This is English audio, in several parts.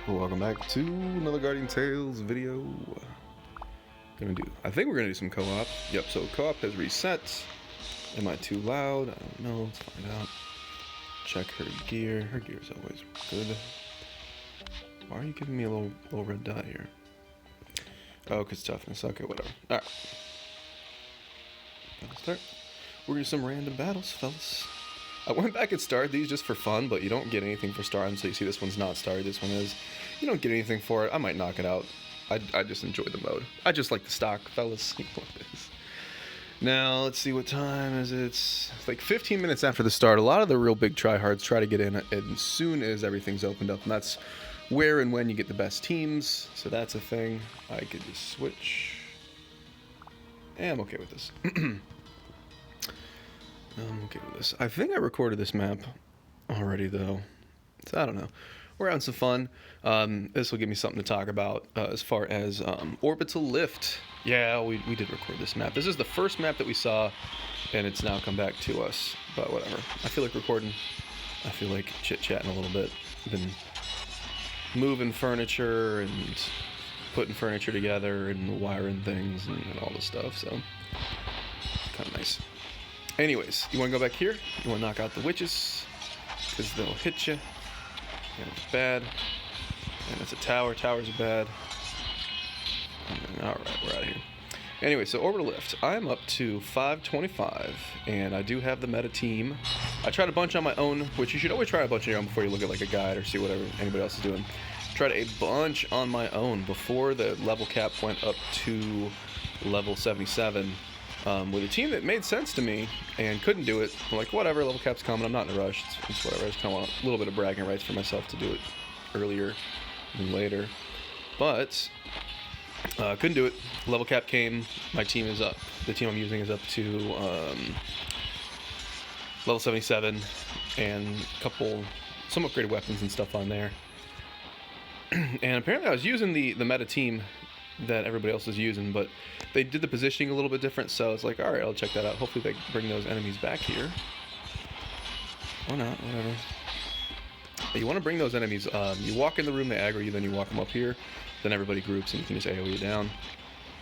Welcome back to another Guardian Tales video. I think we're gonna do some co-op. Yep, so co-op has reset. Am I too loud? I don't know, let's find out. Check her gear. Her gear's always good. Why are you giving me a little red dot here? Oh, cause toughness. Okay, whatever. Alright. Let's start. We're gonna do some random battles, fellas. I went back and started these just for fun, but you don't get anything for starting. So you see this one's not started, this one is. You don't get anything for it. I might knock it out. I just enjoy the mode. I just like the stock, fellas. Now, let's see, what time is it? It's like 15 minutes after the start. A lot of the real big tryhards try to get in as soon as everything's opened up, and that's where and when you get the best teams. So that's a thing. I could just switch. Yeah, I'm okay with this. I'm okay with this. I think I recorded this map already, though. So I don't know. We're having some fun. This will give me something to talk about as far as Orbital Lift. Yeah, we did record this map. This is the first map that we saw, and it's now come back to us. But whatever. I feel like recording. I feel like chit-chatting a little bit. Been moving furniture and putting furniture together and wiring things and all this stuff. So, kind of nice. Anyways, you want to go back here? You want to knock out the witches? Because they'll hit you. And it's bad. And it's a tower. Towers are bad. Alright, we're out of here. Anyway, so Orbital Lift. I'm up to 525, and I do have the meta team. I tried a bunch on my own, which you should always try a bunch on your own before you look at like a guide or see whatever anybody else is doing. Tried a bunch on my own before the level cap went up to level 77. With a team that made sense to me and couldn't do it. I'm like, whatever, level cap's coming, I'm not in a rush, it's whatever. I just kind of want a little bit of bragging rights for myself to do it earlier than later. But couldn't do it. Level cap came, my team is up. The team I'm using is up to level 77 and some upgraded weapons and stuff on there. And apparently I was using the meta team that everybody else is using, but they did the positioning a little bit different, so it's like, alright, I'll check that out. Hopefully they bring those enemies back here. Or not, whatever. But you want to bring those enemies, you walk in the room, they aggro you, then you walk them up here, then everybody groups and you can just AoE you down.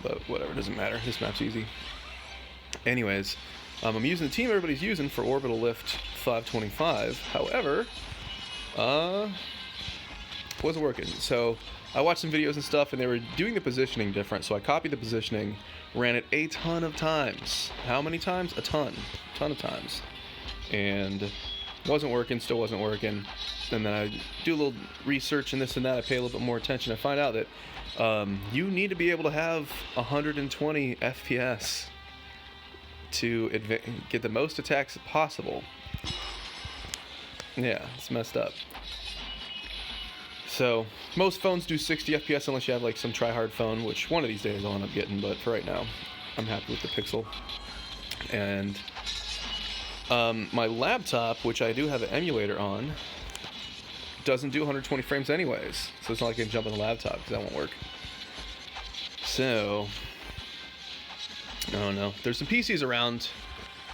But whatever, it doesn't matter, this map's easy. Anyways, I'm using the team everybody's using for Orbital Lift 525, however, wasn't working. So I watched some videos and stuff, and they were doing the positioning different, so I copied the positioning, ran it a ton of times. How many times? A ton of times. And it wasn't working, still wasn't working. And then I do a little research and this and that, I pay a little bit more attention. I find out that you need to be able to have 120 FPS to get the most attacks possible. Yeah, it's messed up. So, most phones do 60 FPS unless you have like some try-hard phone, which one of these days I'll end up getting, but for right now, I'm happy with the Pixel. And my laptop, which I do have an emulator on, doesn't do 120 frames anyways. So it's not like I can jump on the laptop, because that won't work. So, I don't know. There's some PCs around.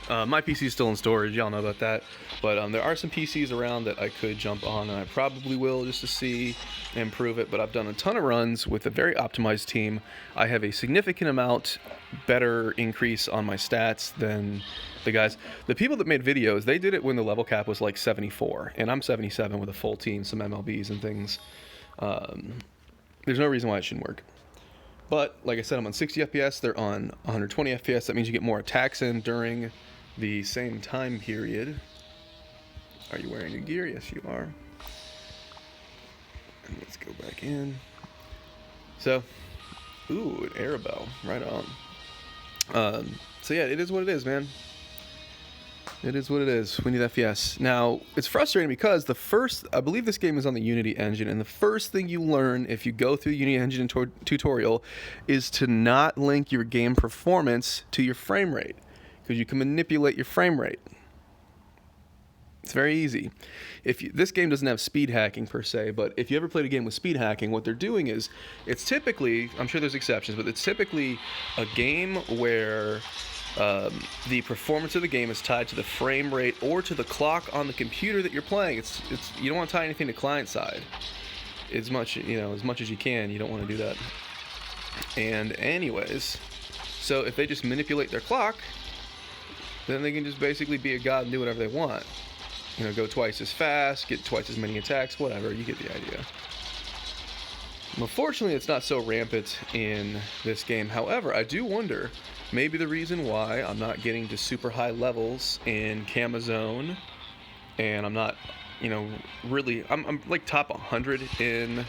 My PC is still in storage, y'all know about that. But there are some PCs around that I could jump on, and I probably will just to see and improve it. But I've done a ton of runs with a very optimized team. I have a significant amount better increase on my stats than the guys. The people that made videos, they did it when the level cap was like 74, and I'm 77 with a full team, some MLBs and things. There's no reason why it shouldn't work. But like I said, I'm on 60 FPS. They're on 120 FPS. That means you get more attacks in during the same time period. Are you wearing your gear? Yes, you are. And let's go back in. So, ooh, an Arabelle, right on. So yeah, it is what it is, man. It is what it is. We need FPS. Now, it's frustrating because I believe this game is on the Unity engine, and the first thing you learn if you go through the Unity engine tutorial is to not link your game performance to your frame rate, because you can manipulate your frame rate. It's very easy. This game doesn't have speed hacking per se, but if you ever played a game with speed hacking, what they're doing is, it's typically, I'm sure there's exceptions, but it's typically a game where the performance of the game is tied to the frame rate or to the clock on the computer that you're playing. You don't want to tie anything to client side. as much as you can. You don't want to do that. And anyways, so if they just manipulate their clock, then they can just basically be a god and do whatever they want. You know, go twice as fast, get twice as many attacks, whatever. You get the idea. Unfortunately, it's not so rampant in this game. However, I do wonder, maybe the reason why I'm not getting to super high levels in Camazone, and I'm not, you know, really, I'm like top 100 in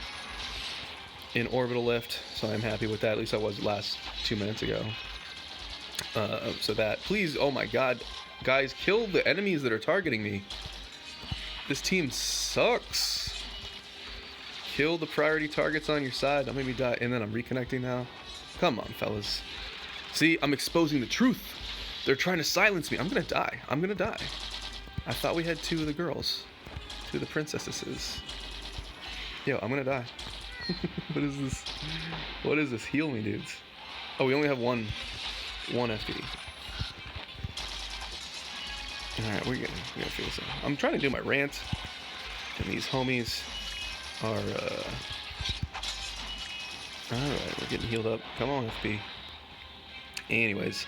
Orbital Lift, so I'm happy with that. At least I was last 2 minutes ago. So that, please, oh my god, guys, kill the enemies that are targeting me. This team sucks. Kill the priority targets on your side. Don't make me die. And then I'm reconnecting now. Come on, fellas. See, I'm exposing the truth. They're trying to silence me. I'm gonna die. I'm gonna die. I thought we had 2 of the girls. 2 of the princesses. Yo, I'm gonna die. What is this? What is this? Heal me, dudes. Oh, we only have one FP. Alright, we're gonna figure this out. I'm trying to do my rant. And these homies are, alright, we're getting healed up. Come on, FP. Anyways.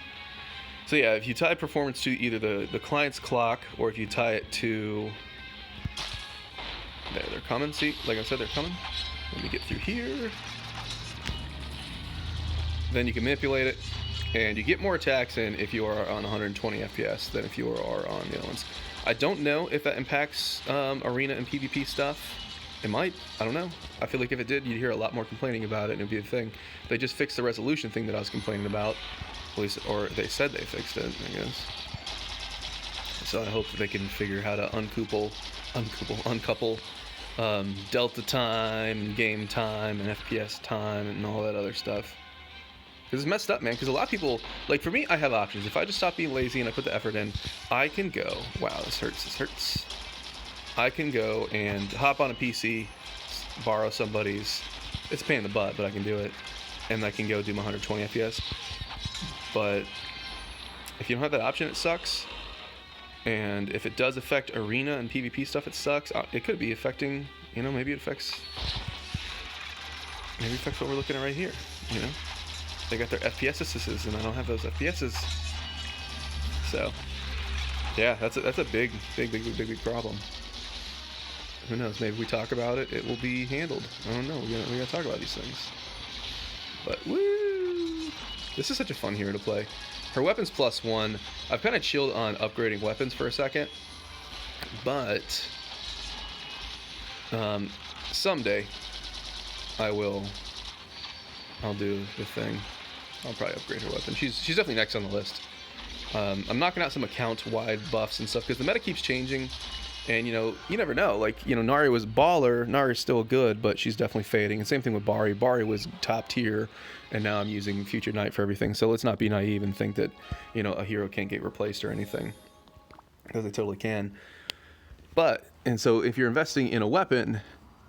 So yeah, if you tie performance to either the client's clock, or if you tie it to... There, they're coming. See, like I said, they're coming. Let me get through here. Then you can manipulate it, and you get more attacks in if you are on 120 FPS than if you are on the other ones. I don't know if that impacts arena and PvP stuff. It might. I don't know. I feel like if it did, you'd hear a lot more complaining about it, and it'd be a thing. They just fixed the resolution thing that I was complaining about, at least, or they said they fixed it, I guess. So I hope that they can figure how to uncouple delta time, and game time, and FPS time, and all that other stuff. Because it's messed up, man. Because a lot of people, like for me, I have options. If I just stop being lazy and I put the effort in, I can go, wow, this hurts. I can go and hop on a PC, borrow somebody's, it's a pain in the butt, but I can do it. And I can go do my 120 FPS. But if you don't have that option, it sucks. And if it does affect arena and PvP stuff, it sucks. It could be affecting, you know, maybe it affects what we're looking at right here, you know? They got their FPS assists, and I don't have those FPSs. So, yeah, that's a big problem. Who knows? Maybe we talk about it, it will be handled. I don't know. We gotta talk about these things. But woo! This is such a fun hero to play. Her weapons +1. I've kind of chilled on upgrading weapons for a second, but someday I'll do the thing. I'll probably upgrade her weapon. She's definitely next on the list. I'm knocking out some account-wide buffs and stuff because the meta keeps changing, and you know, you never know. Like, you know, Nari was baller. Nari's still good, but she's definitely fading. And same thing with Bari. Bari was top tier, and now I'm using Future Knight for everything. So let's not be naive and think that, you know, a hero can't get replaced or anything, because they totally can. And so if you're investing in a weapon,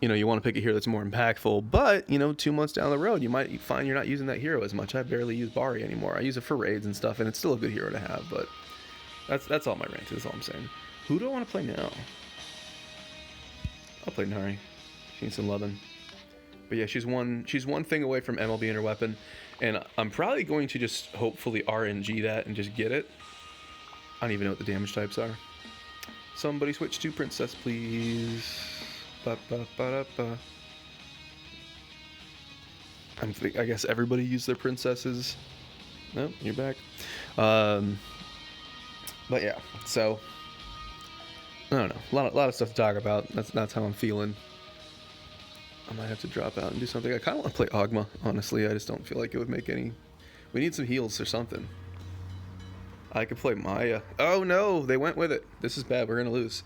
you know, you want to pick a hero that's more impactful, but, you know, 2 months down the road, you might find you're not using that hero as much. I barely use Bari anymore. I use it for raids and stuff, and it's still a good hero to have, but that's all my rant. That's all I'm saying. Who do I want to play now? I'll play Nari. She needs some loving. But yeah, she's one thing away from ML being her weapon, and I'm probably going to just hopefully RNG that and just get it. I don't even know what the damage types are. Somebody switch to Princess, please. Ba-ba-ba-da-ba. I guess everybody used their princesses. No, you're back. But yeah, so I don't know. A lot of stuff to talk about. That's how I'm feeling. I might have to drop out and do something. I kind of want to play Ogma, honestly. I just don't feel like it would make any... We need some heals or something. I could play Maya. Oh no, they went with it. This is bad. We're gonna lose.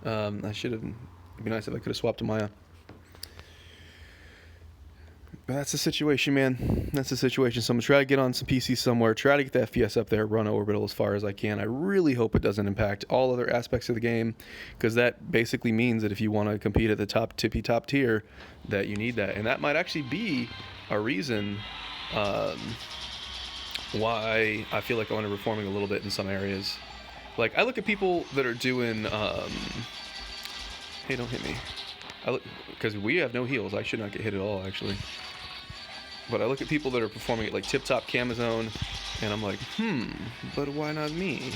I should have... It'd be nice if I could have swapped to Maya. But that's the situation, man. That's the situation. So I'm going to try to get on some PC somewhere, try to get the FPS up there, run Orbital as far as I can. I really hope it doesn't impact all other aspects of the game, because that basically means that if you want to compete at the top tier, that you need that. And that might actually be a reason why I feel like I want to reforming a little bit in some areas. Like, I look at people that are doing... hey, don't hit me. Because we have no heals. I should not get hit at all, actually. But I look at people that are performing at like tip-top Camazone, and I'm like, but why not me?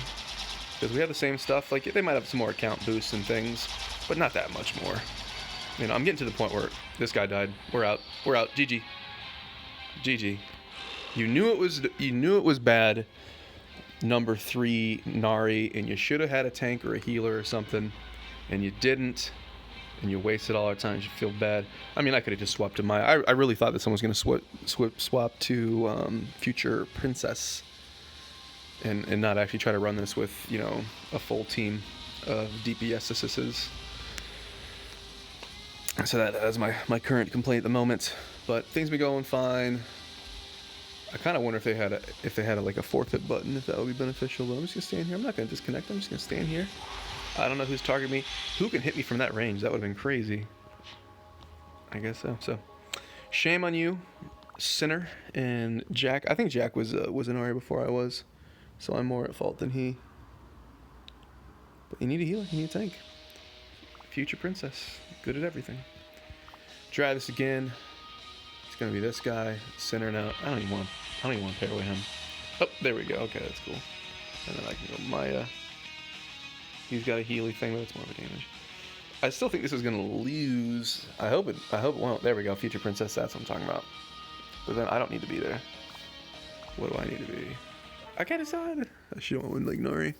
Because we have the same stuff. Like, they might have some more account boosts and things, but not that much more. You know, I'm getting to the point where this guy died. We're out. We're out. GG. GG. You knew it was bad. Number 3 Nari, and you should have had a tank or a healer or something, and you didn't. And you wasted all our time. You should feel bad. I mean, I could have just swapped to Maya. I really thought that someone was going to swap to Future Princess and not actually try to run this with, you know, a full team of DPS assists. So that is my current complaint at the moment. But things be going fine. I kind of wonder if they had like a forfeit button, if that would be beneficial. But I'm just going to stand here. I'm not going to disconnect. I'm just going to stand here. I don't know who's targeting me. Who can hit me from that range? That would have been crazy. I guess so. So, shame on you, Sinner and Jack. I think Jack was an Ari before I was, so I'm more at fault than he. But you need a healer. You need a tank. Future Princess, good at everything. Try this again. It's gonna be this guy. Sinner now. I don't even want to pair with him. Oh, there we go. Okay, that's cool. And then I can go Maya. He's got a Healy thing, but it's more of a damage. I still think this is gonna lose. I hope it won't. There we go. Future Princess. That's what I'm talking about. But then I don't need to be there. What do I need to be? I can't decide. I should win like Nori.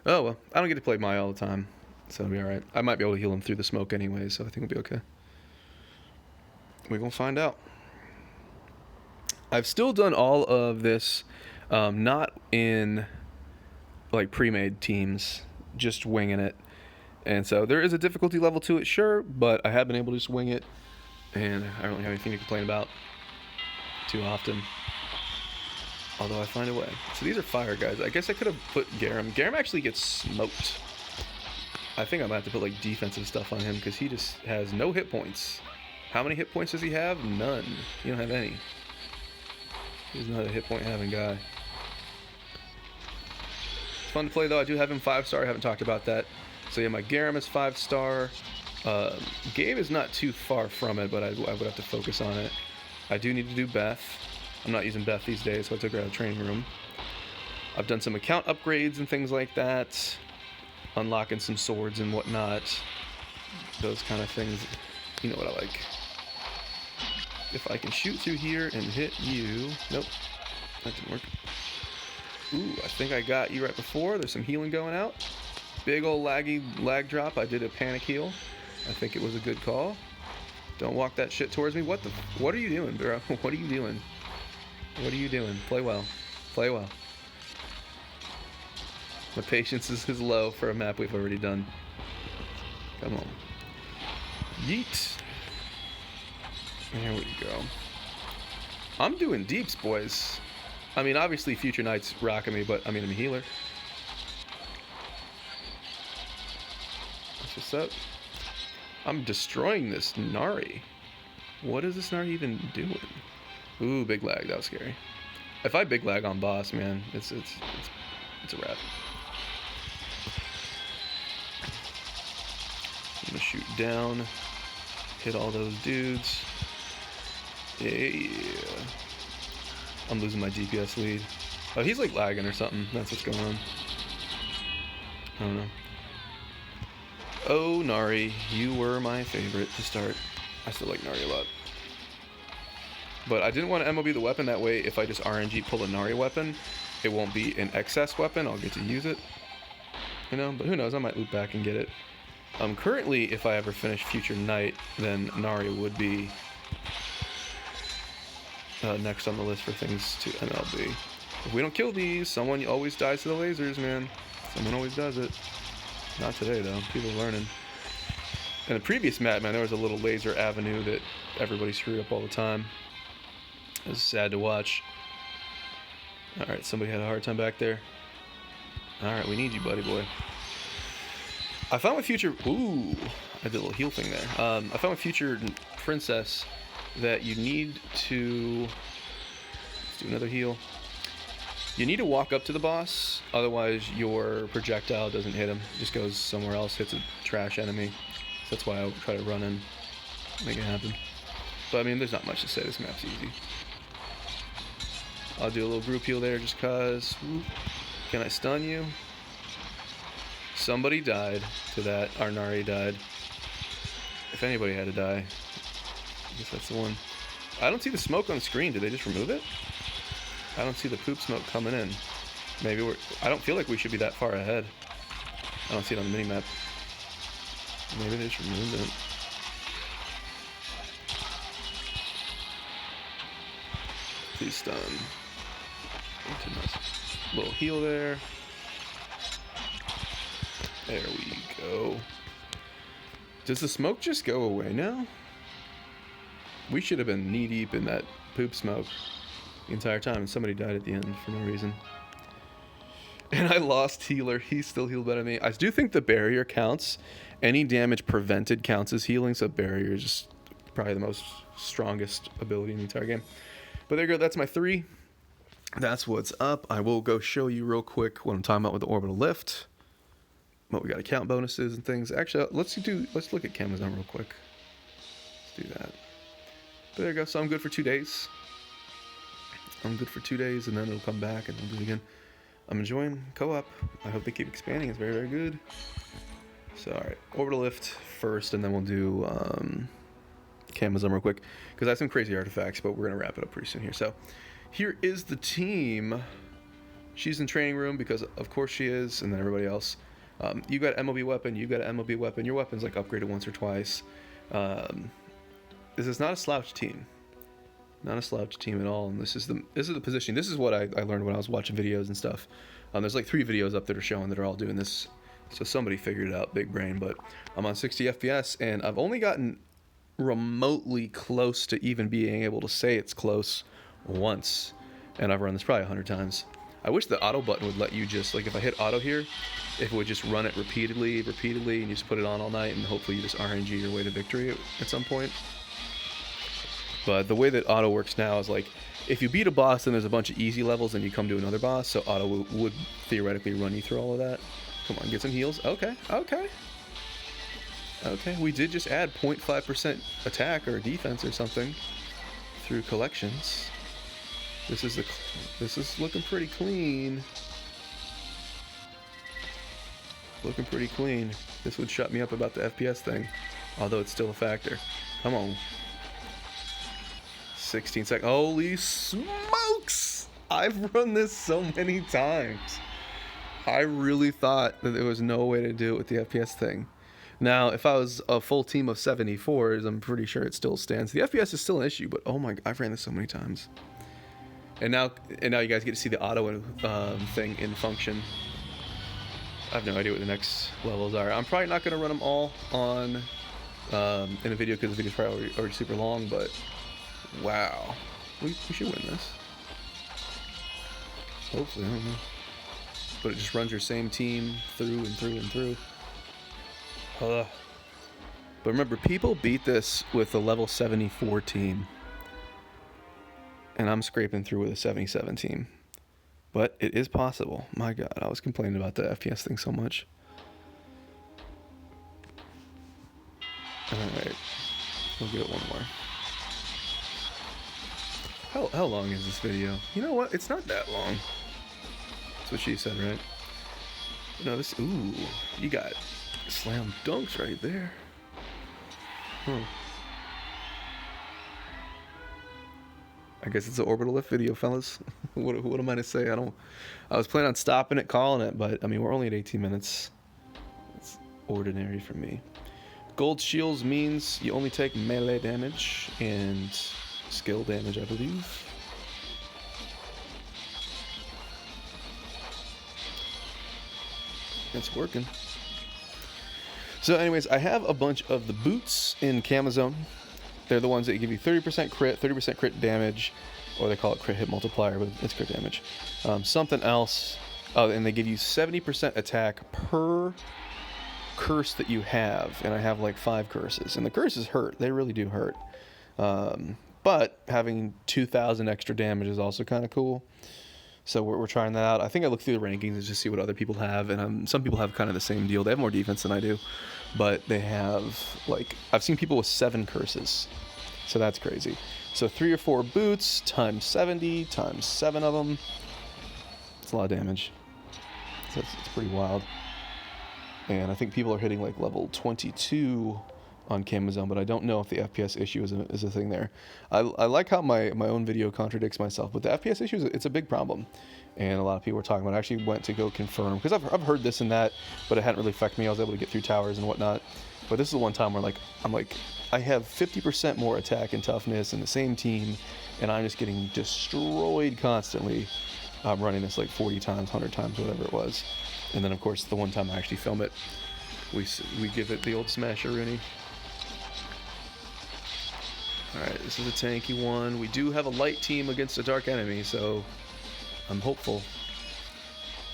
Oh well. I don't get to play Maya all the time, so it'll be all right. I might be able to heal him through the smoke anyway, so I think we'll be okay. We're gonna find out. I've still done all of this, not in like pre-made teams. Just winging it, and so there is a difficulty level to it, sure, but I have been able to just wing it, and I don't really have anything to complain about too often, although I find a way. So these are fire guys. I guess I could have put Garam. Garam actually gets smoked. I think I might have to put like defensive stuff on him because he just has no hit points. How many hit points does he have? None. He don't have any. He's not a hit point having guy. Fun to play though. I do have him 5-star. I haven't talked about that. So yeah, my Garam is 5-star. Gabe is not too far from it, but I would have to focus on it. I do need to do Beth. I'm not using Beth these days, so I took her out of the training room. I've done some account upgrades and things like that. Unlocking some swords and whatnot. Those kind of things. You know what I like. If I can shoot through here and hit you. Nope. That didn't work. Ooh, I think I got you right before. There's some healing going out. Big old lag drop. I did a panic heal. I think it was a good call. Don't walk that shit towards me. What are you doing, bro? What are you doing? What are you doing? Play well. Play well. My patience is low for a map we've already done. Come on. Yeet. There we go. I'm doing deeps, boys. I mean, obviously, Future Knight's rocking me, but I mean, I'm a healer. That's what's up. I'm destroying this Nari. What is this Nari even doing? Ooh, big lag. That was scary. If I big lag on boss, man, it's a wrap. I'm gonna shoot down, hit all those dudes. Yeah. I'm losing my DPS lead. Oh, he's like lagging or something. That's what's going on. I don't know. Oh, Nari, you were my favorite to start. I still like Nari a lot. But I didn't want to MOB the weapon. That way, if I just RNG pull a Nari weapon, it won't be an excess weapon. I'll get to use it. You know, but who knows? I might loop back and get it. Currently, if I ever finish Future Knight, then Nari would be next on the list for things to MLB. If we don't kill these, someone always dies to the lasers, man. Someone always does it. Not today, though. People are learning. In the previous map, man, there was a little laser avenue that everybody screwed up all the time. It was sad to watch. Alright, somebody had a hard time back there. Alright, we need you, buddy boy. I found my future... Ooh, I did a little heal thing there. I found my future princess that you need to... Let's do another heal. You need to walk up to the boss, otherwise your projectile doesn't hit him. It just goes somewhere else, hits a trash enemy. That's why I try to run and make it happen. But I mean, there's not much to say. This map's easy. I'll do a little group heal there just cause. Can I stun you? Somebody died to that. Arnari died. If anybody had to die, I guess that's the one. I don't see the smoke on the screen. Did they just remove it? I don't see the poop smoke coming in. Maybe I don't feel like we should be that far ahead. I don't see it on the minimap. Maybe they just removed it. Please stun. Too nice. Little heal there. There we go. Does the smoke just go away now? We should have been knee deep in that poop smoke the entire time, and somebody died at the end for no reason. And I lost healer. He still healed better than me. I do think the barrier counts. Any damage prevented counts as healing, so barrier is just probably the most strongest ability in the entire game. But there you go. That's my 3. That's what's up. I will go show you real quick what I'm talking about with the orbital lift. What we got account bonuses and things. Actually, let's look at Camazon real quick. Let's do that. But there you go. So I'm good for 2 days. I'm good for 2 days, and then it'll come back and I'll do it again. I'm enjoying co-op. I hope they keep expanding. It's very, very good. So, all right, orbital lift first, and then we'll do Camazon real quick because I have some crazy artifacts, but we're gonna wrap it up pretty soon here. So, here is the team. She's in training room because of course she is, and then everybody else. You got MLB weapon. You got an MLB weapon. Your weapon's like upgraded once or twice. This is not a slouch team. Not a slouch team at all. And this is the positioning. This is what I learned when I was watching videos and stuff. There's like 3 videos up that are showing that are all doing this. So somebody figured it out, big brain. But I'm on 60 FPS, and I've only gotten remotely close to even being able to say it's close once. And I've run this probably 100 times. I wish the auto button would let you just, like if I hit auto here, if it would just run it repeatedly, and you just put it on all night, and hopefully you just RNG your way to victory at some point. But the way that auto works now is like, if you beat a boss, then there's a bunch of easy levels, and you come to another boss, so auto would theoretically run you through all of that. Come on, get some heals. Okay. We did just add 0.5% attack or defense or something through collections. This is looking pretty clean. Looking pretty clean. This would shut me up about the FPS thing, although it's still a factor. Come on. 16 seconds. Holy smokes! I've run this so many times. I really thought that there was no way to do it with the FPS thing. Now, if I was a full team of 74s, I'm pretty sure it still stands. The FPS is still an issue, but oh my, I've ran this so many times. And now you guys get to see the auto thing in function. I have no idea what the next levels are. I'm probably not going to run them all on in a video because the video's probably already super long, but wow. We should win this. Hopefully, I don't know. But it just runs your same team through and through and through. But remember, people beat this with a level 74 team. And I'm scraping through with a 77 team. But it is possible. My God, I was complaining about the FPS thing so much. Alright. We'll give it one more. How long is this video? You know what? It's not that long. That's what she said, right? No, this... Ooh. You got slam dunks right there. Huh. I guess it's an orbital lift video, fellas. What am I to say? I was planning on stopping it, calling it, but I mean, we're only at 18 minutes. It's ordinary for me. Gold shields means you only take melee damage and skill damage, I believe. It's working. So anyways, I have a bunch of the boots in Camazon. They're the ones that give you 30% crit, 30% crit damage, or they call it crit hit multiplier, but it's crit damage. Something else, and they give you 70% attack per curse that you have, and I have like 5 curses, and the curses hurt. They really do hurt. But having 2,000 extra damage is also kind of cool. So we're trying that out. I think I look through the rankings and just see what other people have, and some people have kind of the same deal. They have more defense than I do, but they have, like, I've seen people with 7 curses, so that's crazy. So 3 or 4 boots times 70 times 7 of them. It's a lot of damage. So it's pretty wild. And I think people are hitting like level 22 on Camazone, but I don't know if the FPS issue is a thing there. I like how my own video contradicts myself, but the FPS issue, it's a big problem. And a lot of people were talking about it. I actually went to go confirm, because I've heard this and that, but it hadn't really affected me. I was able to get through towers and whatnot. But this is the one time where I'm like, I have 50% more attack and toughness in the same team, and I'm just getting destroyed constantly. I'm running this like 40 times, 100 times, whatever it was. And then, of course, the one time I actually film it, we give it the old smasheroonie. Alright, this is a tanky one. We do have a light team against a dark enemy, so I'm hopeful.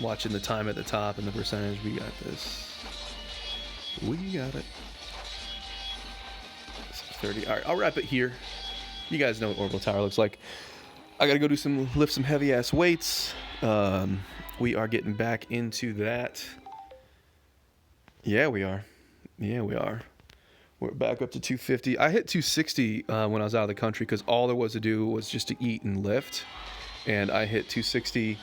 Watching the time at the top and the percentage, we got this. We got it. 30. Alright, I'll wrap it here. You guys know what Orbital Tower looks like. I gotta go lift some heavy ass weights. We are getting back into that. Yeah, we are. Yeah, we are. We're back up to 250. I hit 260 when I was out of the country, because all there was to do was just to eat and lift. And I hit 260,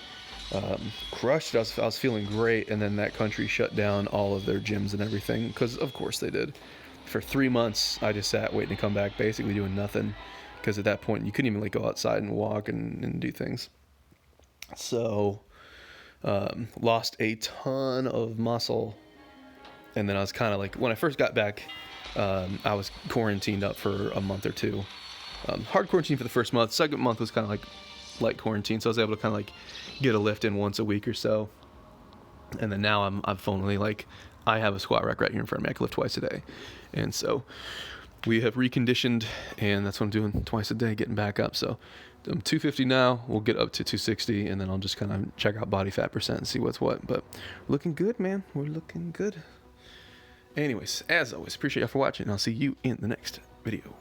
crushed it. I was feeling great, and then that country shut down all of their gyms and everything, because of course they did. For 3 months, I just sat waiting to come back, basically doing nothing, because at that point you couldn't even like go outside and walk and do things. So lost a ton of muscle, and then I was kind of like, when I first got back, I was quarantined up for a month or 2. Hard quarantine for the first month. Second month was kind of like light quarantine, so I was able to kind of like get a lift in once a week or so. And then now I'm finally like, I have a squat rack right here in front of me. I can lift twice a day, and so we have reconditioned, and that's what I'm doing twice a day, getting back up. So I'm 250 now. We'll get up to 260, and then I'll just kind of check out body fat percent and see what's what. But we're looking good, man. We're looking good. Anyways, as always, appreciate y'all for watching. I'll see you in the next video.